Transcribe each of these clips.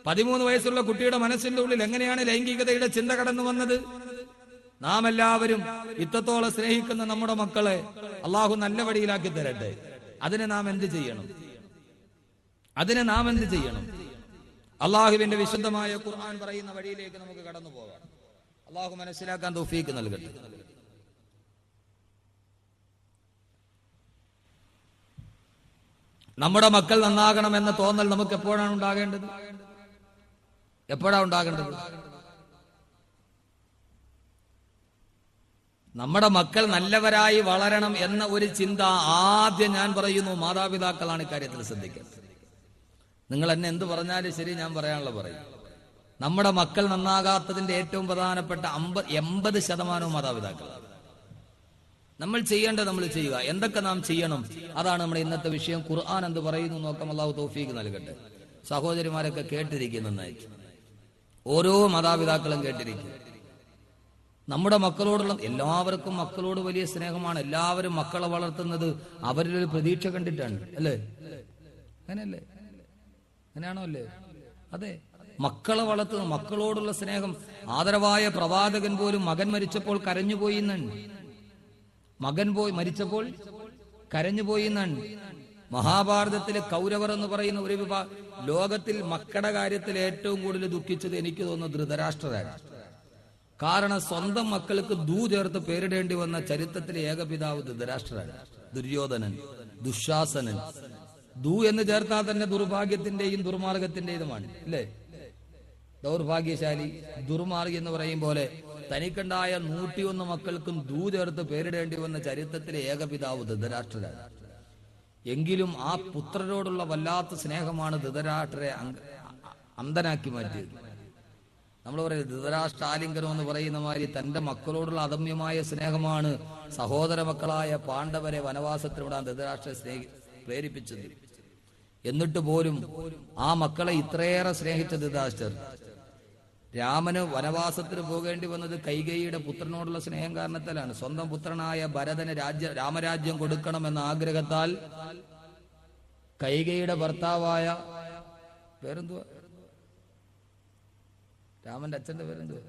13 വയസ്സുള്ള കുട്ടിയുടെ മനസ്സിന്റെ ഉള്ളിൽ എങ്ങനെയാണ് ലൈംഗികതയുടെ ചിന്ത കടന്നു വന്നത്? നാം എല്ലാവരും ഇത്രത്തോളം സ്നേഹിക്കുന്ന നമ്മുടെ മക്കളെ അള്ളാഹു നല്ല വഴിയിലാക്കി തരട്ടെ. അതിന് നാം എന്ത് ചെയ്യണം? അള്ളാഹുവിന്റെ വിശുദ്ധമായ ഖുർആൻ പറയുന്ന വഴിയിലേക്ക് നമുക്ക് കടന്നു പോകാം. അള്ളാഹു മനസ്സിലാക്കാൻ തൗഫീഖ് നൽകട്ടെ. നമ്മുടെ മക്കൾ നന്നാകണമെന്ന തോന്നൽ നമുക്ക് എപ്പോഴാണ് ഉണ്ടാകേണ്ടത്? നമ്മുടെ മക്കൾ നല്ലവരായി വളരണം എന്ന ഒരു ചിന്ത ആദ്യം ഞാൻ പറയുന്നു മാതാപിതാക്കളാണ് ഇക്കാര്യത്തിൽ ശ്രദ്ധിക്കുന്നത്. നിങ്ങൾ എന്നെ എന്ത് പറഞ്ഞാലും ശരി, ഞാൻ പറയാനുള്ള പറയും. നമ്മുടെ മക്കൾ നന്നാകാത്തതിന്റെ ഏറ്റവും പ്രധാനപ്പെട്ട 80% മാതാപിതാക്കളാണ്. നമ്മൾ ചെയ്യേണ്ടത് നമ്മൾ ചെയ്യുക. എന്തൊക്കെ നാം ചെയ്യണം, അതാണ് നമ്മുടെ ഇന്നത്തെ വിഷയം. ഖുർആൻ എന്ത് പറയുന്നു നോക്കാം. അല്ലാഹു തൗഫീഖ് നൽകട്ടെ. സഹോദരിമാരൊക്കെ കേട്ടിരിക്കും നന്നായി. ഓരോ മാതാപിതാക്കളും കേട്ടിരിക്കും. നമ്മുടെ മക്കളോടുള്ള എല്ലാവർക്കും മക്കളോട് വലിയ സ്നേഹമാണ്. എല്ലാവരും മക്കളെ വളർത്തുന്നത് അവരിലൊരു പ്രതീക്ഷ കണ്ടിട്ടാണ്, അല്ലേ? അങ്ങനെയല്ലേ? അങ്ങനെയാണോ? അല്ലേ? അതെ, മക്കളെ വളർത്തുന്ന മക്കളോടുള്ള സ്നേഹം. ആദരവായ പ്രവാചകൻ പോലും മകൻ മരിച്ചപ്പോൾ കരഞ്ഞുപോയി എന്നാണ്. മരിച്ചപ്പോൾ കരഞ്ഞുപോയി എന്നാണ്. മഹാഭാരതത്തിലെ കൗരവർ എന്ന് പറയുന്ന ഒരു വിഭാഗം ലോകത്തിൽ മക്കളുടെ കാര്യത്തിൽ ഏറ്റവും കൂടുതൽ ദുഃഖിച്ചത് എനിക്ക് തോന്നുന്നു ധൃതരാഷ്ട്രരാണ്. കാരണം സ്വന്തം മക്കൾക്ക് ദൂ ചേർത്ത് പേരിടേണ്ടി വന്ന ചരിത്രത്തിലെ ഏകപിതാവ് ധൃതരാഷ്ട്രരാണ്. ദുര്യോധനൻ, ദുശാസനൻ. ദൂ എന്ന് ചേർത്താൽ തന്നെ ദുർഭാഗ്യത്തിന്റെയും ദുർമാർഗത്തിന്റെതുമാണ്, അല്ലേ? ദൗർഭാഗ്യശാലി, ദുർമാർഗി എന്ന് പറയും പോലെ തനിക്കുണ്ടായ 101 മക്കൾക്കും ദൂ ചേർത്ത് പേരിടേണ്ടി വന്ന ചരിത്രത്തിലെ ഏകപിതാവ് ധൃതരാഷ്ട്രരാണ്. എങ്കിലും ആ പുത്രരോടുള്ള വല്ലാത്ത സ്നേഹമാണ് ധൃതരാഷ്ട്രരെ അന്ധനാക്കി മാറ്റിയത്. നമ്മൾ പറയുന്നത് ധൃതരാഷ്ട്രാലിംഗനം എന്ന് പറയുന്ന മാതിരി തന്റെ മക്കളോടുള്ള അദമ്യമായ സ്നേഹമാണ് സഹോദര മക്കളായ പാണ്ഡവരെ വനവാസത്തിലൂടെ ധൃതരാഷ്ട്രരെ പ്രേരിപ്പിച്ചത്. എന്നിട്ട് പോലും ആ മക്കളെ ഇത്രയേറെ സ്നേഹിച്ച ധൃതരാഷ്ട്രർ രാമന് വനവാസത്തിന് പോകേണ്ടി വന്നത് കൈകേയിയുടെ പുത്രനോടുള്ള സ്നേഹം കാരണത്താലാണ്. സ്വന്തം പുത്രനായ ഭരതന് രാമരാജ്യം കൊടുക്കണമെന്ന ആഗ്രഹത്താൽ കൈകേയിയുടെ ഭർത്താവായ പേരെന്തുവാ, രാമന്റെ അച്ഛന്റെ പേരെന്തുവാ,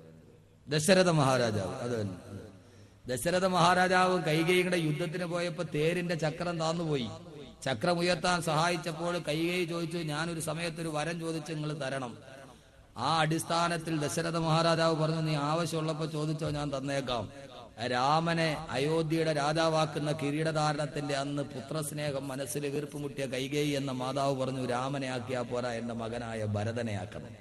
ദശരഥ മഹാരാജാവ്. അത് തന്നെ, ദശരഥ മഹാരാജാവ് കൈകേയിയുടെ യുദ്ധത്തിന് പോയപ്പോ തേരിന്റെ ചക്രം താന്നുപോയി. ചക്രം ഉയർത്താൻ സഹായിച്ചപ്പോൾ കൈകേയി ചോദിച്ചു, ഞാനൊരു സമയത്തൊരു വരം ചോദിച്ചു, നിങ്ങൾ തരണം. ആ അടിസ്ഥാനത്തിൽ ദശരഥ മഹാരാജാവ് പറഞ്ഞു, നീ ആവശ്യമുള്ളപ്പോ ചോദിച്ചോ, ഞാൻ തന്നേക്കാം. രാമനെ അയോധ്യയുടെ രാജാവാക്കുന്ന കിരീടധാരണത്തിന്റെ അന്ന് പുത്രസ്നേഹം മനസ്സിൽ വീർപ്പുമുട്ടിയ കൈകേയി എന്ന മാതാവ് പറഞ്ഞു, രാമനെ ആക്കിയാ പോരാ, എന്റെ മകനായ ഭരതനെ ആക്കണം.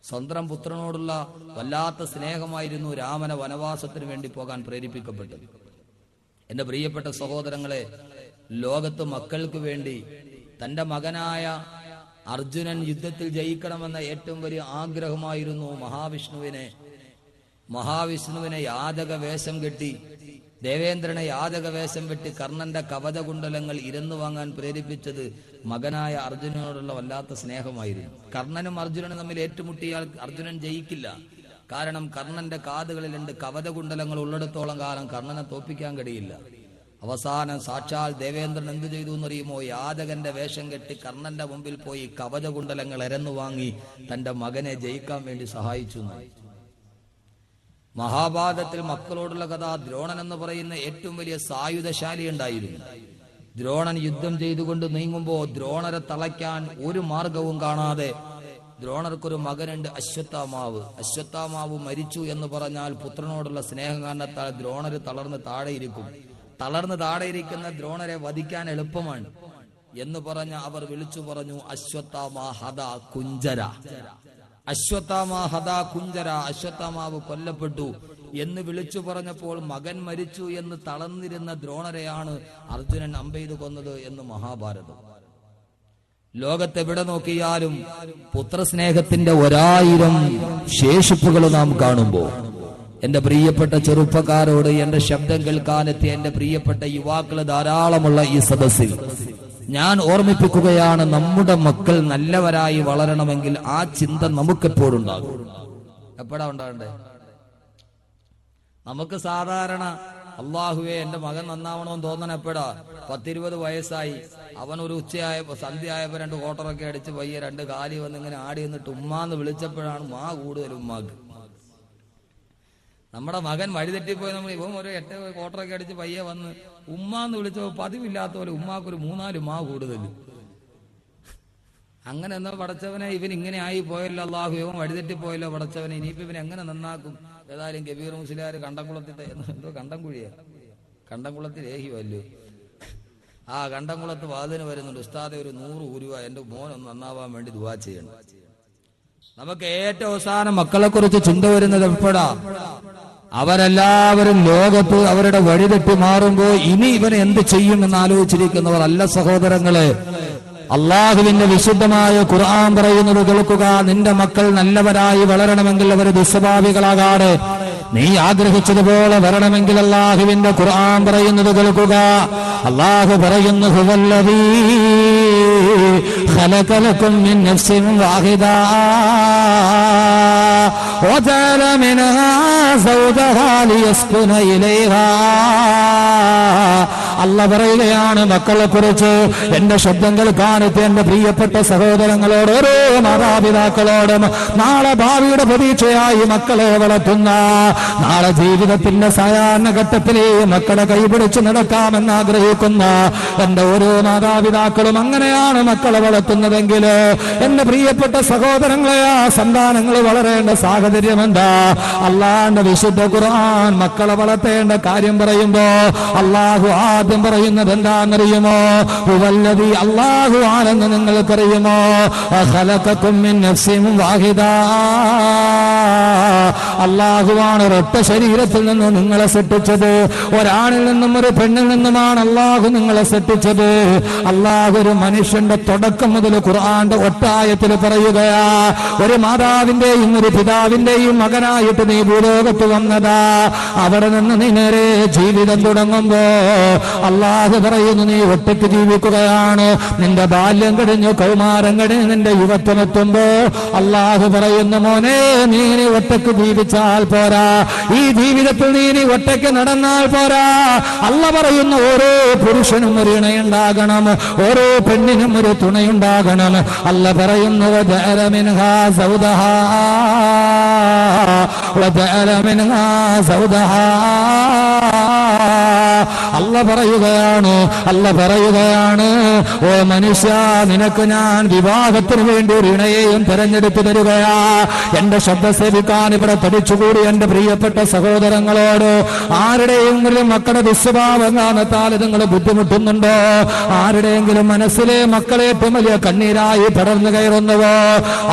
സ്വന്തം പുത്രനോടുള്ള വല്ലാത്ത സ്നേഹമായിരുന്നു രാമനെ വനവാസത്തിന് വേണ്ടി പോകാൻ പ്രേരിപ്പിക്കപ്പെട്ടത്. എന്റെ പ്രിയപ്പെട്ട സഹോദരങ്ങളെ, ലോകത്ത് മക്കൾക്ക് വേണ്ടി തന്റെ മകനായ അർജുനൻ യുദ്ധത്തിൽ ജയിക്കണമെന്ന ഏറ്റവും വലിയ ആഗ്രഹമായിരുന്നു മഹാവിഷ്ണുവിനെ യാചക വേഷം കെട്ടി, ദേവേന്ദ്രനെ യാചക വേഷം വെട്ടി കർണന്റെ കവചകുണ്ടലങ്ങൾ ഇരന്നു വാങ്ങാൻ പ്രേരിപ്പിച്ചത് മകനായ അർജുനനോടുള്ള വല്ലാത്ത സ്നേഹമായിരുന്നു. കർണനും അർജുനനും തമ്മിൽ ഏറ്റുമുട്ടിയാൽ അർജുനൻ ജയിക്കില്ല. കാരണം കർണന്റെ കാതുകളിൽ 2 കവചകുണ്ടലങ്ങൾ ഉള്ളിടത്തോളം കാലം കർണനെ തോൽപ്പിക്കാൻ കഴിയില്ല. അവസാനം സാക്ഷാൽ ദേവേന്ദ്രൻ എന്തു ചെയ്തു എന്നറിയുമോ? യാചകന്റെ വേഷം കെട്ടി കർണന്റെ മുമ്പിൽ പോയി കവചകുണ്ടലങ്ങൾ എരന്നു വാങ്ങി തന്റെ മകനെ ജയിക്കാൻ വേണ്ടി സഹായിച്ചു. മഹാഭാരതത്തിൽ മക്കളോടുള്ള കഥ. ദ്രോണൻ എന്ന് പറയുന്ന ഏറ്റവും വലിയ സായുധശാലി ഉണ്ടായിരുന്നു. ദ്രോണൻ യുദ്ധം ചെയ്തുകൊണ്ട് നീങ്ങുമ്പോ ദ്രോണരെ തളയ്ക്കാൻ ഒരു മാർഗവും കാണാതെ ദ്രോണർക്കൊരു മകനുണ്ട്, അശ്വത്ഥാമാവ് മരിച്ചു എന്ന് പറഞ്ഞാൽ പുത്രനോടുള്ള സ്നേഹം കാരണത്താൽ ദ്രോണര് തളർന്ന് താഴെയിരിക്കുന്ന ദ്രോണരെ വധിക്കാൻ എളുപ്പമാണ് എന്ന് പറഞ്ഞ അവർ വിളിച്ചു പറഞ്ഞു, അശ്വത്ഥാമാവ് കൊല്ലപ്പെട്ടു എന്ന് വിളിച്ചു പറഞ്ഞപ്പോൾ മകൻ മരിച്ചു എന്ന് തളർന്നിരുന്ന ദ്രോണരെയാണ് അർജുനൻ അമ്പെയ്തു കൊന്നത് എന്ന് മഹാഭാരതം. ലോകത്തെവിടെ നോക്കിയാലും പുത്രസ്നേഹത്തിന്റെ 1000 ശേഷിപ്പുകൾ നാം കാണുമ്പോൾ, എന്റെ പ്രിയപ്പെട്ട ചെറുപ്പക്കാരോട്, എന്റെ ശബ്ദം കേൾക്കാനെത്തിയ എന്റെ പ്രിയപ്പെട്ട യുവാക്കള് ധാരാളമുള്ള ഈ സദസ്സിൽ ഞാൻ ഓർമ്മിപ്പിക്കുകയാണ്, നമ്മുടെ മക്കൾ നല്ലവരായി വളരണമെങ്കിൽ ആ ചിന്ത നമുക്കെപ്പോഴുണ്ടാകും. എപ്പോഴാ ഉണ്ടാകണ്ടേ? നമുക്ക് സാധാരണ അള്ളാഹുവേ എന്റെ മകൻ നന്നാവണമെന്ന് തോന്നണപ്പെടാ. 10-20 വയസ്സായി, അവനൊരു ഉച്ചയായപ്പോ സന്ധ്യയായപ്പോ 2 കോട്ടറൊക്കെ അടിച്ച് പയ്യെ 2 കാലി വന്ന് ഇങ്ങനെ ആടി നിന്നിട്ട് ഉമ്മാന്ന് വിളിച്ചപ്പോഴാണ് മാ കൂടുതൽ ഉമ്മാക്ക്. നമ്മുടെ മകൻ വഴിതെറ്റിപ്പോയി. നമ്മൾ ഇവൻ ഒരു 8 കോട്ടറൊക്കെ അടിച്ച് പയ്യെ വന്ന് ഉമ്മാന്ന് വിളിച്ചപ്പോ പതിവില്ലാത്ത പോലെ ഉമ്മാക്കൊരു 3-4 മാ കൂടുതൽ. അങ്ങനെ എന്നാ പടച്ചവനെ ഇവൻ ഇങ്ങനെ ആയി പോയല്ലോ അള്ളാഹു, ഇവൻ വഴിതെറ്റിപ്പോയല്ലോ പടച്ചവനെ, ഇനിയിപ്പോ ഇവൻ എങ്ങനെ നന്നാക്കും? ഏതായാലും കബീർ മുസ്ലിയാർ കണ്ടംകുളത്തിൽ എന്തോ കണ്ടംകുളത്തിൽ ഏഹിയല്ലോ, ആ കണ്ടംകുളത്ത് വാതിന് വരുന്നുണ്ട്. ഉസ്താദെ ഒരു 100 രൂപ എന്റെ മോനൊന്ന് നന്നാവാൻ വേണ്ടി ദുആ ചെയ്യണം. നമുക്ക് ഏറ്റവും അവസാനം മക്കളെ കുറിച്ച് ചിന്ത വരുന്നത് എപ്പോഴാ? അവരെല്ലാവരും ലോകത്ത് അവരുടെ വഴിതെറ്റി മാറുമ്പോ ഇനി ഇവൻ എന്ത് ചെയ്യുമെന്ന് ആലോചിച്ചിരിക്കുന്നവർ അല്ല സഹോദരങ്ങളെ. അള്ളാഹുവിന്റെ വിശുദ്ധമായ ഖുർആൻ പറയുന്നത് കേൾക്കുക. നിന്റെ മക്കൾ നല്ലവരായി വളരണമെങ്കിൽ അവർ ദുസ്വഭാവികളാകാതെ നീ ആഗ്രഹിച്ചതുപോലെ വരണമെങ്കിൽ അള്ളാഹുവിന്റെ ഖുർആൻ പറയുന്നത് കേൾക്കുക. അള്ളാഹു പറയുന്നു ഹുവല്ലദീ ഖലഖലകും മിൻ നഫ്സിൻ വാഹിദ വജഅല മിൻഹാ സൗജഹാ ലിയസ്കുന ഇലൈഹാ. അല്ലാഹു പറയുകയാണ് മക്കളെ കുറിച്ച്. എന്റെ ശബ്ദം കേൾക്കാനെത്തിയ എന്റെ പ്രിയപ്പെട്ട സഹോദരങ്ങളോട്, ഓരോ മാതാപിതാക്കളോടും നാളെ ഭാവിയുടെ പ്രതീക്ഷയായി മക്കളെ വളർത്തുന്ന, നാളെ ജീവിതത്തിന്റെ സായാഹ്ന ഘട്ടത്തിലെ മക്കളെ കൈപിടിച്ച് നടക്കാമെന്ന് ആഗ്രഹിക്കുന്ന എന്റെ ഓരോ മാതാപിതാക്കളും അങ്ങനെയാണ് മക്കളെ വളർത്തുന്നതെങ്കിൽ എന്റെ പ്രിയപ്പെട്ട സഹോദരങ്ങളെ, ആ സന്താനങ്ങൾ വളരേണ്ട സാഹചര്യം എന്താ? അള്ളാഹുവിന്റെ വിശുദ്ധ ഖുർആൻ മക്കളെ വളർത്തേണ്ട കാര്യം പറയുമ്പോ അള്ളാഹു ആദ്യം പറയുന്നത് എന്താണെന്നറിയുമോ? ഹുവല്ലദീ, അള്ളാഹു ആണെന്ന് നിങ്ങൾക്കറിയുമോ? ഖലഖകും മിൻ നഫ്സിൻ വാഹിദ, അള്ളാഹുവാണ് ഒരൊറ്റ ശരീരത്തിൽ നിന്ന് നിങ്ങളെ സൃഷ്ടിച്ചത്. ഒരാണിൽ നിന്നും ഒരു പെണ്ണിൽ നിന്നുമാണ് അള്ളാഹു നിങ്ങളെ സൃഷ്ടിച്ചത്. അള്ളാഹു ഒരു മനുഷ്യന്റെ തുടക്കം മുതൽ ഖുർആന്റെ ഒറ്റായത്തിൽ പറയുകയാ, ഒരു മാതാവിന്റെയും ഒരു പിതാവിന്റെയും മകനായിട്ട് നീ ഭൂലോകത്ത് വന്നതാ. അവിടെ നിന്ന് നീ നേരെ ജീവിതം തുടങ്ങുമ്പോ അള്ളാഹു പറയുന്നു നീ ഒറ്റയ്ക്ക് ജീവിക്കുകയാണ്. നിന്റെ ബാല്യം കഴിഞ്ഞു, കൗമാരം കഴിഞ്ഞ് നിന്റെ യുവത്വം എത്തുമ്പോ അള്ളാഹു പറയുന്നു മോനെ നീ ഒറ്റയ്ക്ക് ജീവിച്ചാൽ പോരാ, ഈ ജീവിതത്തിൽ നീ ഒറ്റയ്ക്ക് നടന്നാൽ പോരാ. അല്ല പറയുന്ന ഓരോ പുരുഷനും ഒരു ഇണയുണ്ടാകണം, ഓരോ പെണ്ണിനും ഒരു തുണയുണ്ടാകണം. അല്ല പറയുന്നു വജഅല മിൻഹാ സൗദഹാ വജഅല മിൻഹാ സൗദഹാ. അല്ല പറയുകയാണ് ഓ മനുഷ്യ, നിനക്ക് ഞാൻ വിവാഹത്തിന് വേണ്ടി ഒരു ഇണയെയും തെരഞ്ഞെടുത്തു തരികയാ. എന്റെ ശബ്ദ സേവിക്കാൻ ഇവിടെ തടിച്ചുകൂടി എന്റെ പ്രിയപ്പെട്ട സഹോദരങ്ങളോട്, ആരുടെയെങ്കിലും മക്കളുടെ ദുസ്വഭാവം കാരണത്താൽ നിങ്ങൾ ബുദ്ധിമുട്ടുന്നുണ്ടോ? ആരുടെയെങ്കിലും മനസ്സിലെ മക്കളെ ഏറ്റവും വലിയ കണ്ണീരായി പടർന്നു കയറുന്നുവോ?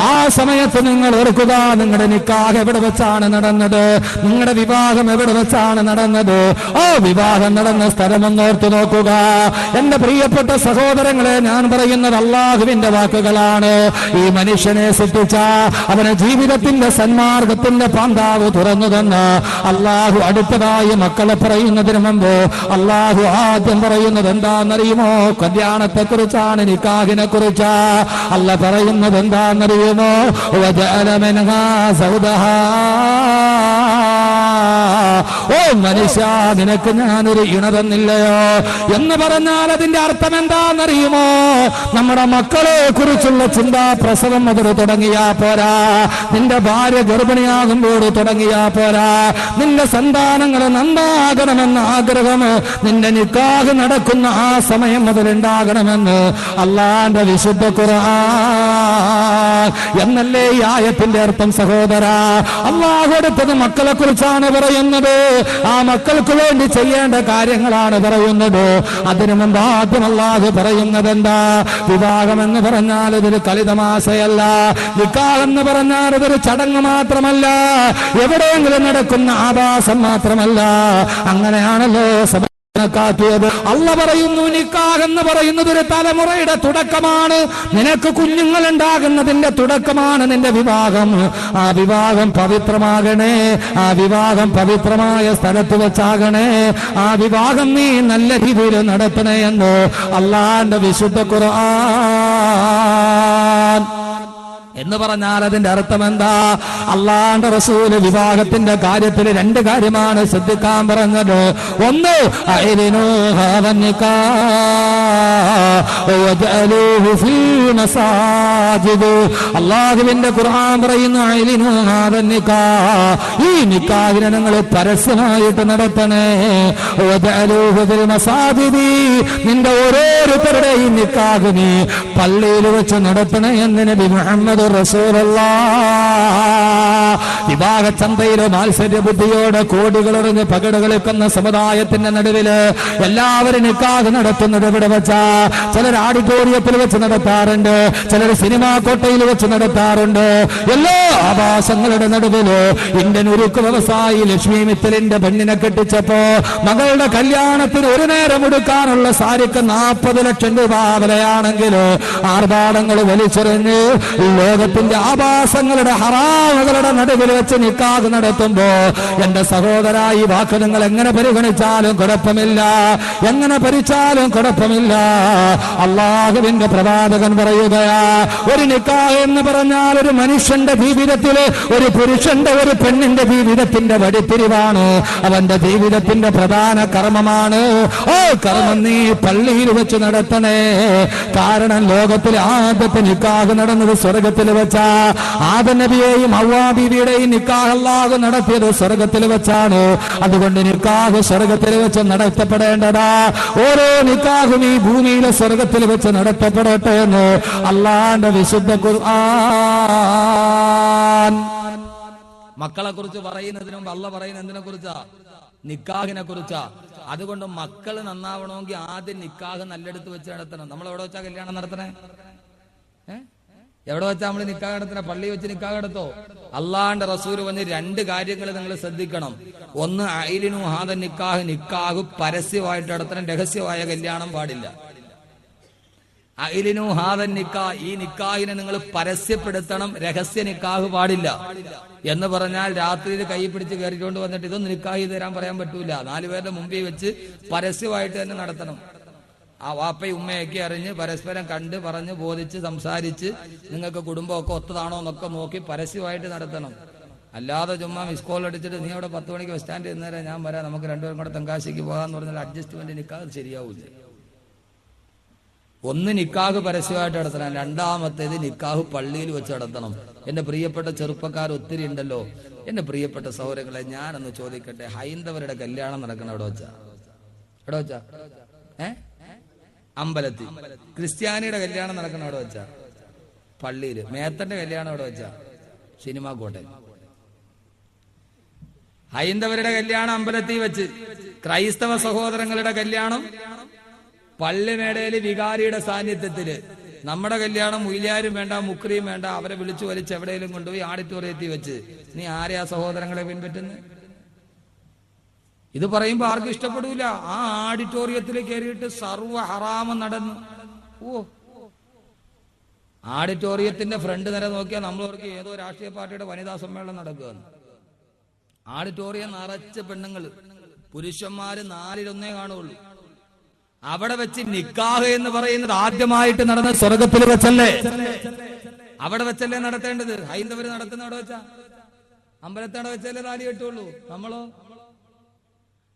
ആ സമയത്ത് നിങ്ങൾ ഓർക്കുക, നിങ്ങളുടെ നിക്കാഹ് എവിടെ വെച്ചാണ് നടന്നത്? നിങ്ങളുടെ വിവാഹം എവിടെ വെച്ചാണ് നടന്നത്? ആ വിവാഹം നടന്ന സ്ഥലമെന്നോർത്ത് നോക്കുക. എന്റെ പ്രിയപ്പെട്ട സഹോദരങ്ങളെ, ഞാൻ പറയുന്നത് അള്ളാഹുവിന്റെ വാക്കുകളാണ്. ഈ മനുഷ്യനെ സൃഷ്ടിച്ച അവനെ ജീവിതത്തിന്റെ സന്മാർഗത്തിന്റെ പാന്താവ് തുറന്നു തന്ന അള്ളാഹു അടുത്തതായി മക്കളെ പറയുന്നതിന് മുമ്പ് അള്ളാഹു ആദ്യം പറയുന്നത് എന്താണെന്നറിയുമോ? കല്യാണത്തെ കുറിച്ചാണ്, നിക്കാഹിനെ കുറിച്ചാ. അല്ല പറയുന്നത് എന്താണെന്നറിയുമോ? വജഅല മിൻഹാ സൗദഹാ. ഓ മനുഷ്യ, നിനക്ക് ഞാനൊരു ഇണ തന്നില്ലയോ എന്ന് പറഞ്ഞാൽ അതിന്റെ അർത്ഥം എന്താണെന്നറിയുമോ? നമ്മുടെ മക്കളെ കുറിച്ചുള്ള ചിന്ത പ്രസവം മുതൽ തുടങ്ങിയാ പോരാ, നിന്റെ ഭാര്യ ഗർഭിണിയാകുമ്പോൾ തുടങ്ങിയാ പോരാ, നിന്റെ സന്താനങ്ങൾ നന്നാകണമെന്ന ആഗ്രഹം നിന്റെ നിക്കാഹ് നടക്കുന്ന ആ സമയം മുതൽ ഉണ്ടാകണമെന്ന് അള്ളാന്റെ വിശുദ്ധ ഖുർആൻ എന്നല്ലേ ഈ ആയത്തിന്റെ അർത്ഥം സഹോദരാ. അള്ളാഹു അടുത്തത് മക്കളെ കുറിച്ചാണ് പറയുന്നത്. ആ മക്കൾക്ക് വേണ്ടി ചെയ്യേണ്ട കാര്യങ്ങളാണ് പറയുന്നത്. അതിനു മുമ്പ് ആദ്യം അള്ളാഹു പറയുന്നത് എന്താ? വിവാഹം എന്ന് പറഞ്ഞാൽ ഇതൊരു കളിതമാശയല്ല, നിക്കാഹ് എന്ന് പറഞ്ഞാൽ ഇതൊരു ചടങ്ങ് മാത്രമല്ല, എവിടെയെങ്കിലും നടക്കുന്ന ആഭാസം മാത്രമല്ല. അങ്ങനെയാണല്ലോ കാട്ടിയത്. അള്ള പറയുന്നു നിക്കാഹ് എന്ന് പറയുന്നത് ഒരു തലമുറയുടെ തുടക്കമാണ്. നിനക്ക് കുഞ്ഞുങ്ങൾ ഉണ്ടാകുന്നതിന്റെ തുടക്കമാണ് നിന്റെ വിവാഹം. ആ വിവാഹം പവിത്രമാകണേ, ആ വിവാഹം പവിത്രമായ സ്ഥലത്ത് വെച്ചാകണേ, ആ വിവാഹം നീ നല്ല രീതിയിൽ നടത്തണേ എന്ന് അള്ളാന്റെ വിശുദ്ധ ഖുർആൻ. എന്ന് പറഞ്ഞാൽ അതിന്റെ അർത്ഥം എന്താ? അള്ളാന്റെ റസൂല് വിവാഹത്തിന്റെ കാര്യത്തിൽ രണ്ട് കാര്യമാണ് ശ്രദ്ധിക്കാൻ പറഞ്ഞത്. ഒന്ന്, അള്ളാഹുവിന്റെ ഖുർആൻ പറയുന്നു, ഈ നിക്കാഹിനെ നിങ്ങൾ പരസ്യമായിട്ട് നടത്തണേ. നിന്റെ ഓരോരുത്തരുടെയും നിക്കാഹ് നീ പള്ളിയിൽ വെച്ച് നടത്തണേ എന്ന് നബി മുഹമ്മദ് വിവാഹ ചന്തയിലോ മാത്സര്യ ബുദ്ധിയോടെ കോടികളെറിഞ്ഞ് പകട് കളിക്കുന്ന സമുദായത്തിന്റെ നടുവില് എല്ലാവരും നിക്കാഹ് നടത്തുന്നത് ഇവിടെ വെച്ചാ. ചിലർ ഓഡിറ്റോറിയത്തിൽ വെച്ച് നടത്താറുണ്ട്, ചിലർ സിനിമാ കോട്ടയിൽ വെച്ച് നടത്താറുണ്ട്. എല്ലാ ആഭാസങ്ങളുടെ നടുവില് ഇന്ത്യൻ ഉരുക്ക് വ്യവസായി ലക്ഷ്മി മിത്തലിന്റെ പെണ്ണിനെ കെട്ടിച്ചപ്പോ മകളുടെ കല്യാണത്തിന് ഒരു നേരം എടുക്കാനുള്ള സാരിക്ക് 40 ലക്ഷം രൂപ വിലയാണെങ്കിൽ ആർഭാടങ്ങൾ വലിച്ചെറിഞ്ഞ് ലോകത്തിന്റെ ആഭാസങ്ങളുടെ ഹറാമുകളുടെ നടുവിൽ വെച്ച് നിക്കാഹ് നടത്തുമ്പോ എന്റെ സഹോദര, ഈ വാക്ക് നിങ്ങൾ എങ്ങനെ പരിഗണിച്ചാലും കുഴപ്പമില്ല, എങ്ങനെ ഭരിച്ചാലും കുഴപ്പമില്ല. അള്ളാഹുവിന്റെ പ്രവാചകൻ പറയുകയാ, ഒരു നിക്കാഹ് എന്ന് പറഞ്ഞാൽ ഒരു മനുഷ്യന്റെ ജീവിതത്തില്, ഒരു പുരുഷന്റെ ഒരു പെണ്ണിന്റെ ജീവിതത്തിന്റെ വഴിത്തിരിവാണ്, അവന്റെ ജീവിതത്തിന്റെ പ്രധാന കർമ്മമാണ്. ഓ കർമ്മം നീ പള്ളിയിൽ വെച്ച് നടത്തണേ. കാരണം ലോകത്തിലെ ആദ്യത്തെ നിക്കാഹ് നടന്നത് സ്വർഗത്തിൽ വെച്ചാ. ആദം നബിയെയും ഹവ്വാ ബീവിയുടെയും നിക്കാഹ് അല്ലാഹു നടത്തിയത് സ്വർഗത്തിൽ വെച്ചാണ്. അതുകൊണ്ട് നിക്കാഹ് സ്വർഗത്തിൽ വെച്ച് നടത്തപ്പെടേണ്ടതാ. ഓരോ നിക്കാഹും ഈ ഭൂമിയിലെ സ്വർഗത്തിൽ വെച്ച് നടത്തപ്പെടട്ടെ എന്ന് അള്ളാന്റെ വിശുദ്ധ ഖുർആൻ. മക്കളെ കുറിച്ച് പറയുന്നതിന് മുമ്പ് അള്ളാഹ് പറയുന്നത് എന്തിനെ കുറിച്ചാ? നിക്കാഹിനെ കുറിച്ചാ. അതുകൊണ്ട് മക്കൾ നന്നാവണമെങ്കിൽ ആദ്യം നിക്കാഹ് നല്ലെടുത്ത് വെച്ച് നടത്തണം. നമ്മൾ എവിടെ വെച്ചാ കല്യാണം നടത്തണേ? എവിടെ വെച്ചാ നമ്മൾ നിക്കാഹ് നടത്തണേ? പള്ളി വെച്ച് നിക്കാഹ് നടത്തോ? അള്ളാന്റെ റസൂൽ വന്ന് രണ്ട് കാര്യങ്ങൾ നിങ്ങൾ ശ്രദ്ധിക്കണം. ഒന്ന്, ഐലിനു ഹാദ നിക്കാഹ്, നിക്കാഹ് പരസ്യമായിട്ട് നടത്തണം, രഹസ്യമായ കല്യാണം പാടില്ല. ഐലിനു ഹാദ നിക്കാഹ്, ഈ നിക്കാഹിനെ നിങ്ങൾ പരസ്യപ്പെടുത്തണം, രഹസ്യ നിക്കാഹ് പാടില്ല. എന്ന് പറഞ്ഞാൽ രാത്രിയിൽ കൈ പിടിച്ച് കയറിക്കൊണ്ട് വന്നിട്ട് ഇതൊന്നും നിക്കാഹ് തരാൻ പറയാൻ പറ്റൂല. 4 പേരുടെ മുമ്പിൽ വെച്ച് പരസ്യമായിട്ട് തന്നെ നടത്തണം. ആ വാപ്പയും ഉമ്മയൊക്കെ അറിഞ്ഞ് പരസ്പരം കണ്ട് പറഞ്ഞ് ബോധിച്ച് സംസാരിച്ച് നിങ്ങൾക്ക് കുടുംബമൊക്കെ ഒത്തതാണോ എന്നൊക്കെ നോക്കി പരസ്യമായിട്ട് നടത്തണം. അല്ലാതെ ചുമ്മാ മിസ് കോൾ അടിച്ചിട്ട് നീ അവിടെ 10 മണിക്ക് ബസ് സ്റ്റാൻഡിൽ ഇരുന്നേരം ഞാൻ വരാം, നമുക്ക് രണ്ടുപേരും കൂടെ തെങ്കാശിക്ക് പോകാന്ന് പറഞ്ഞാൽ അഡ്ജസ്റ്റ്മെന്റ് നിക്കാഹ് ശരിയാവില്ല. ഒന്ന്, നിക്കാഹ് പരസ്യമായിട്ട് നടത്തണം. രണ്ടാമത്തേത് നിക്കാഹ് പള്ളിയിൽ വെച്ച് നടത്തണം. എന്റെ പ്രിയപ്പെട്ട ചെറുപ്പക്കാർ ഒത്തിരി ഉണ്ടല്ലോ. എന്റെ പ്രിയപ്പെട്ട സൗരങ്ങളെ, ഞാനൊന്ന് ചോദിക്കട്ടെ, ഹൈന്ദവരുടെ കല്യാണം നടക്കണം എവിടെ വെച്ചാ? എവിടെ വെച്ചാ? അമ്പലത്തിൽ. ക്രിസ്ത്യാനിയുടെ കല്യാണം നടക്കണം എവിടെ വെച്ചാ? പള്ളിയിൽ. മേത്തന്റെ കല്യാണം എവിടെ വെച്ചാ? സിനിമാ കോട്ടയിൽ. ഹൈന്ദവരുടെ കല്യാണം അമ്പലത്തിൽ വെച്ച്, ക്രൈസ്തവ സഹോദരങ്ങളുടെ കല്യാണം പള്ളിമേടയിൽ വികാരിയുടെ സാന്നിധ്യത്തില്. നമ്മുടെ കല്യാണം മുയിലാരും വേണ്ട, മുക്രിയും വേണ്ട, അവരെ വിളിച്ചു വലിച്ച് എവിടെയെങ്കിലും കൊണ്ടുപോയി ഓഡിറ്റോറിയത്തിൽ വെച്ച്. നീ ആരെയാ സഹോദരങ്ങളെ പിൻപറ്റുന്നത്? ഇത് പറയുമ്പോ ആർക്കും ഇഷ്ടപ്പെടൂല. ആ ഓഡിറ്റോറിയത്തിൽ കയറിയിട്ട് സർവ്വ ഹറാമം നടന്നു. ഓഡിറ്റോറിയത്തിന്റെ ഫ്രണ്ട് നിര നോക്കിയാൽ നമ്മളവർക്ക് ഏതോ രാഷ്ട്രീയ പാർട്ടിയുടെ വനിതാ സമ്മേളനം നടക്കുകയാണ്. ഓഡിറ്റോറിയം നിറച്ച പെണ്ണുങ്ങൾ, പുരുഷന്മാര് 4-1 കാണുള്ളൂ. അവിടെ വെച്ച് നിക്കാഹ് എന്ന് പറയുന്നത് ആദ്യമായിട്ട് നടന്ന സ്വർഗത്തിൽ വെച്ചല്ലേ? അവിടെ വെച്ചല്ലേ നടത്തേണ്ടത്? ഹൈന്ദവര് നടത്തുന്ന അവിടെ വെച്ചാ? അമ്പലത്തവിടെ വെച്ചല്ലേ താലി കെട്ടുള്ളൂ. നമ്മളോ?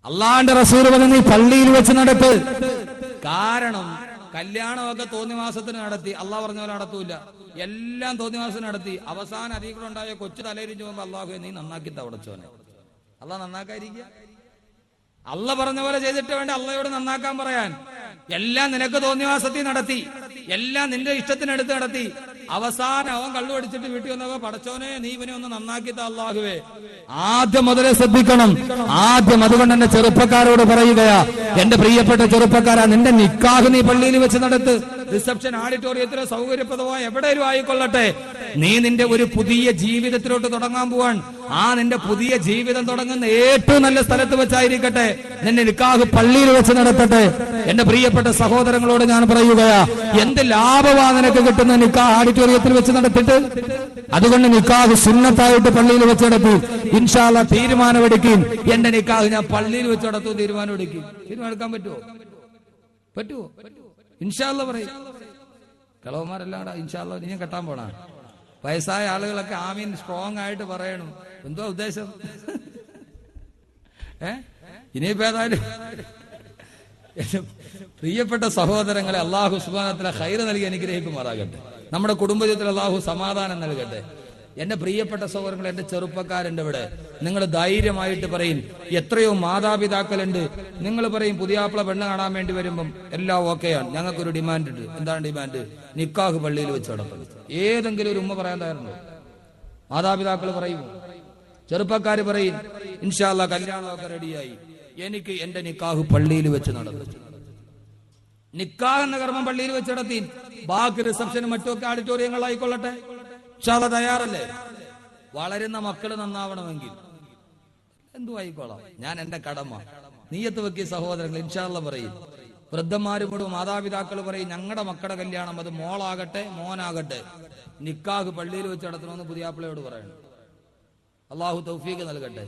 അള്ളാന്റെ റസൂൽ പറഞ്ഞ നീ പള്ളിയിൽ വെച്ച് നടത്ത്. കാരണം കല്യാണമൊക്കെ തോന്നിവാസത്തിന് നടത്തി, അള്ളാഹ് പറഞ്ഞ പോലെ നടത്തൂല. എല്ലാം തോന്നിവാസത്തിന് നടത്തി. അവസാനം അധികം ഉണ്ടായ കൊച്ചു തലയിരിഞ്ഞു പോകുമ്പോ അള്ളാഹു നീ നന്നാക്കി തവടച്ചോനെ. അള്ളാഹ് നന്നാക്കാതിരിക്കുക? അള്ള പറഞ്ഞ പോലെ ചെയ്തിട്ട് വേണ്ട അള്ളയോട് നന്നാക്കാൻ പറയാൻ. എല്ലാം നിനക്ക് തോന്നിവാസത്തിൽ നടത്തി, എല്ലാം നിന്റെ ഇഷ്ടത്തിനെടുത്ത് നടത്തി. അവസാനം അവൻ കള്ളു അടിച്ചിട്ട് വീട്ടിൽ വന്നപ്പോ പടച്ചോനെ നീ ഇവനെ ഒന്ന് നന്നാക്കിത്ത അള്ളാഹുവേ. ആദ്യം മുതലേ ശ്രദ്ധിക്കണം. ആദ്യം അതുകൊണ്ട് എന്റെ ചെറുപ്പക്കാരോട് പറയുകയാ, എന്റെ പ്രിയപ്പെട്ട ചെറുപ്പക്കാരാ, നിന്റെ നിക്കാഹ് നീ പള്ളിയിൽ വെച്ച് നടത്ത്. റിസപ്ഷൻ ഓഡിറ്റോറിയത്തിലോ സൗകര്യപ്രദമായ എവിടെയും ആയിക്കൊള്ളട്ടെ. നീ നിന്റെ ഒരു പുതിയ ജീവിതത്തിലോട്ട് തുടങ്ങാൻ പോവാൻ. ആ നിന്റെ പുതിയ ജീവിതം തുടങ്ങുന്ന ഏറ്റവും നല്ല സ്ഥലത്ത് വെച്ചായിരിക്കട്ടെ. നിന്റെ നിക്കാഹ് പള്ളിയിൽ വെച്ച് നടത്തട്ടെ. എന്റെ പ്രിയപ്പെട്ട സഹോദരങ്ങളോട് ഞാൻ പറയുകയാ, എന്ത് ലാഭമാ നിനക്ക് കിട്ടുന്ന നിക്കാഹ് ഓഡിറ്റോറിയത്തിൽ വെച്ച് നടത്തിട്ട്? അതുകൊണ്ട് നിക്കാഹ് സുന്നത്തായിട്ട് പള്ളിയിൽ വെച്ച് നടത്തി. ഇൻഷാ അല്ലാഹ് തീരുമാനമെടുക്കും. എന്റെ നിക്കാഹ് ഞാൻ പള്ളിയിൽ വെച്ച് നടത്തും തീരുമാനമെടുക്കും. തീരുമാനമെടുക്കാൻ പറ്റുമോ? പറ്റുമോ? ഇൻഷാ അല്ലാഹ് പറയും. കളവന്മാരെല്ലാം ഇൻഷാ അല്ലാഹ് നീ കെട്ടാൻ പോണ വയസ്സായ ആളുകളൊക്കെ ആമീൻ സ്ട്രോങ് ആയിട്ട് പറയണം. എന്തോ ഉദ്ദേശം? ഇനിയിപ്പോ ഏതായാലും പ്രിയപ്പെട്ട സഹോദരങ്ങളെ, അള്ളാഹു സുബ്ഹാനഹു വ തആല ഖൈർ നൽകി അനുഗ്രഹിക്കുമാറാകട്ടെ. നമ്മുടെ കുടുംബജീവിതത്തിൽ അള്ളാഹു സമാധാനം നൽകട്ടെ. എന്റെ പ്രിയപ്പെട്ട സഹോദരങ്ങൾ, എന്റെ ചെറുപ്പക്കാരന്റെ ഇവിടെ നിങ്ങൾ ധൈര്യമായിട്ട് പറയും. എത്രയോ മാതാപിതാക്കളുണ്ട്. നിങ്ങൾ പറയും പുതിയാപ്പിള പെണ്ണ് കാണാൻ വേണ്ടി വരുമ്പം എല്ലാം ഓക്കെയാണ്, ഞങ്ങൾക്കൊരു ഡിമാൻഡ് ഉണ്ട്. എന്താണ് ഡിമാൻഡ്? നിക്കാഹ് പള്ളിയിൽ വെച്ച് നടത്തുന്നത്. ഏതെങ്കിലും ഒരു ഉമ്മ പറയാൻ തയ്യാറുണ്ടോ? മാതാപിതാക്കൾ പറയും, ചെറുപ്പക്കാർ പറയും, ഇൻഷാ അല്ലാഹ് കല്യാണമൊക്കെ റെഡിയായി, എനിക്ക് എന്റെ നിക്കാഹ് പള്ളിയിൽ വെച്ച് നടന്നു. നിക്കാഹ് എന്ന കർമ്മം പള്ളിയിൽ വെച്ച് നടത്തി, ബാക്കി റിസപ്ഷനും മറ്റുമൊക്കെ ഓഡിറ്റോറിയങ്ങളായിക്കൊള്ളട്ടെ. ഇൻഷാ അല്ലാഹ് തയ്യാറല്ലേ? വളരുന്ന മക്കൾ നന്നാവണമെങ്കിൽ എന്തു ആയിക്കോളാം, ഞാൻ എന്റെ കടമ നീയത്ത് വെക്കിയ സഹോദരങ്ങൾ ഇൻഷാ അല്ലാഹ് പറയും. വൃദ്ധന്മാരോട് മാതാപിതാക്കൾ പറയും, ഞങ്ങളുടെ മക്കളുടെ കല്യാണം, അത് മോളാകട്ടെ മോനാകട്ടെ, നിക്കാഹ് പള്ളിയിൽ വെച്ച് നടത്തണമെന്ന് പുതിയാപ്പിളയോട് പറയണം. അള്ളാഹു തൗഫീഖ് നൽകട്ടെ.